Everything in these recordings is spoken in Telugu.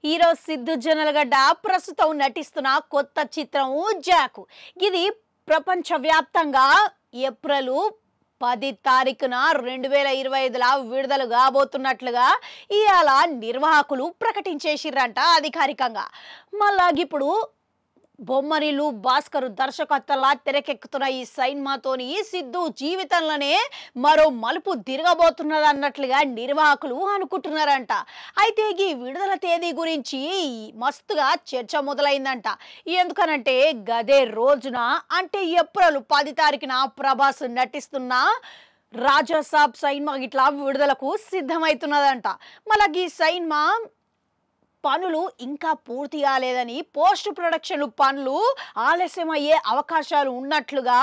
హీరో సిద్ధు జొన్నలగడ్డ ప్రస్తుతం నటిస్తున్న కొత్త చిత్రం జాకు. ఇది ప్రపంచవ్యాప్తంగా ఏప్రిల్ 10 తారీఖున 2025 విడుదల కాబోతున్నట్లుగా ఇవాళ నిర్వాహకులు ప్రకటించేసిర్రంట అధికారికంగా. మళ్ళా ఇప్పుడు బొమ్మరిలు భాస్కర్ దర్శకత్వంలో తెరకెక్కుతున్న ఈ సినిమాతోని సిద్ధు జీవితంలోనే మరో మలుపు తిరగబోతున్నది అన్నట్లుగా నిర్వాహకులు అనుకుంటున్నారంట. అయితే ఈ విడుదల తేదీ గురించి మస్తుగా చర్చ మొదలైందంట. ఎందుకనంటే గదే రోజున అంటే ఏప్రిల్ 10 తారీఖున ప్రభాస్ నటిస్తున్న రాజాసాబ్ సినిమా ఇట్లా విడుదలకు సిద్ధమవుతున్నదంట. మళ్ళీ ఈ సినిమా పనులు ఇంకా పూర్తి కాలేదని, పోస్ట్ ప్రొడక్షన్ పనులు ఆలస్యమయ్యే అవకాశాలు ఉన్నట్లుగా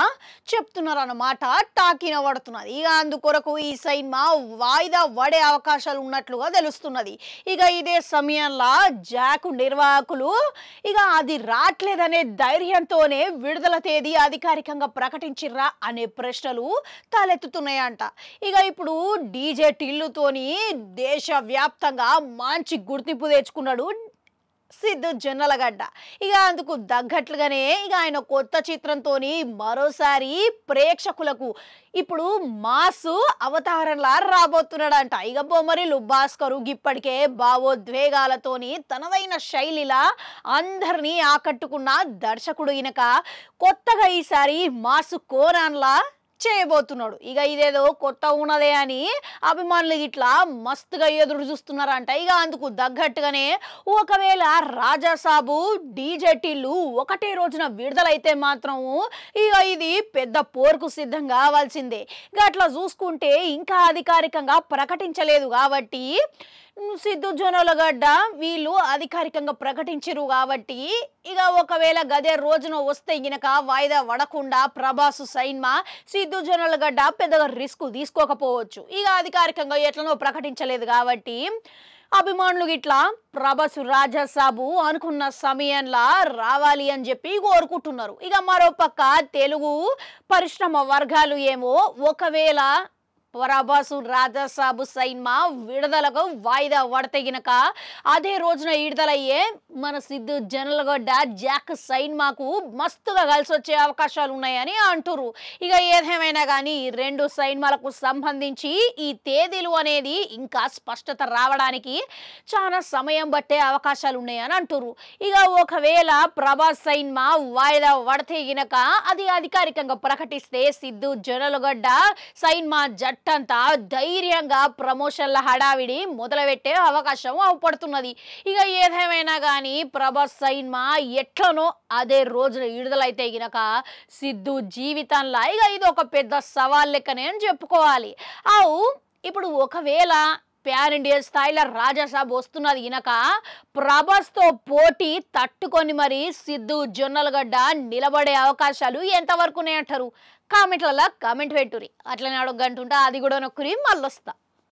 చెప్తున్నారన్నమాట. టాకీన పడుతున్నది. ఇక అందుకొరకు ఈ సినిమా వాయిదా పడే అవకాశాలు ఉన్నట్లుగా తెలుస్తున్నది. ఇక ఇదే సమయంలో జాకు నిర్వాహకులు ఇక అది రావట్లేదనే ధైర్యంతోనే విడుదల తేదీ అధికారికంగా ప్రకటించిర్రా అనే ప్రశ్నలు తలెత్తుతున్నాయంట. ఇక ఇప్పుడు డీజే టిల్లుతోని దేశవ్యాప్తంగా మంచి గుర్తింపు తెచ్చుకున్నాడు సిద్ధు జొన్నలగడ్డ. ఇక అందుకు తగ్గట్లుగానే ఇక ఆయన కొత్త చిత్రంతో మరోసారి ప్రేక్షకులకు ఇప్పుడు మాసు అవతారంలా రాబోతున్నాడంట. ఇక బొమ్మరిలు భాస్కరు ఇప్పటికే భావోద్వేగాలతోని తనదైన శైలిలా అందరినీ ఆకట్టుకున్న దర్శకుడు ఈయనక కొత్తగా ఈసారి మాసు కోరాన్లా చేయబోతున్నాడు. ఇక ఇదేదో కొత్త ఉన్నదే అని అభిమానులు ఇట్లా మస్తుగా ఎదురు చూస్తున్నారంట. ఇక అందుకు తగ్గట్టుగానే ఒకవేళ రాజాసాబు డీజే టిల్లు ఒకటే రోజున విడుదలైతే మాత్రం ఇక ఇది పెద్ద పోరుకు సిద్ధం కావాల్సిందే. ఇక అట్లా చూసుకుంటే ఇంకా అధికారికంగా ప్రకటించలేదు కాబట్టి సిద్ధు జొన్నలగడ్డ వీళ్ళు అధికారికంగా ప్రకటించరు కాబట్టి ఇక ఒకవేళ గదే రోజున వస్తే గినక వాయిదా పడకుండా ప్రభాస్ సినిమా సిద్ధు జొన్నలగడ్డ పెద్దగా రిస్క్ తీసుకోకపోవచ్చు. ఇక అధికారికంగా ఎట్లనో ప్రకటించలేదు కాబట్టి అభిమానులు ఇట్లా ప్రభాస్ రాజాసాబు అనుకున్న సమయంలో రావాలి అని చెప్పి కోరుకుంటున్నారు. ఇక మరోపక్క తెలుగు పరిశ్రమ వర్గాలు ఏమో ఒకవేళ ప్రభాస్ రాజాసాబు సినిమా విడుదలకు వాయిదా పడితే గినక అదే రోజున విడుదలయ్యే మన సిద్ధు జొన్నలగడ్డ జాక్ సినిమాకు మస్తుగా కలిసి వచ్చే అవకాశాలు ఉన్నాయని అంటున్నారు. ఇక ఏదేమైనా కానీ రెండు సినిమాలకు సంబంధించి ఈ తేదీలు అనేది ఇంకా స్పష్టత రావడానికి చాలా సమయం పట్టే అవకాశాలు ఉన్నాయని అంటున్నారు. ఇక ఒకవేళ ప్రభాస్ సినిమా వాయిదా పడితే గినక అది అధికారికంగా ప్రకటిస్తే సిద్ధు జొన్నలగడ్డ సినిమా జట్టంతా ధైర్యంగా ప్రమోషన్ల హడావిడి మొదలుపెట్టే అవకాశం అవపడుతున్నది. ఇక ఏదేమైనా కానీ ప్రభాస్ సినిమా ఎట్లనో అదే రోజున విడుదలైతే గినక సిద్ధు జీవితంలో ఇక ఇది ఒక పెద్ద సవాల్ లెక్కనే అని చెప్పుకోవాలి. ఇప్పుడు ఒకవేళ ప్యాన్ ఇండియా స్థాయిలో రాజాసాబ్ వస్తున్నది గినక ప్రభాస్తో పోటీ తట్టుకొని మరి సిద్ధు జొన్నలగడ్డ నిలబడే అవకాశాలు ఎంతవరకు ఉన్నాయంటారు? కామెంట్లలో కామెంట్ పెట్టురి. అట్లనే అడగంటుంటా అది కూడా నొక్కురి మళ్ళొస్తా.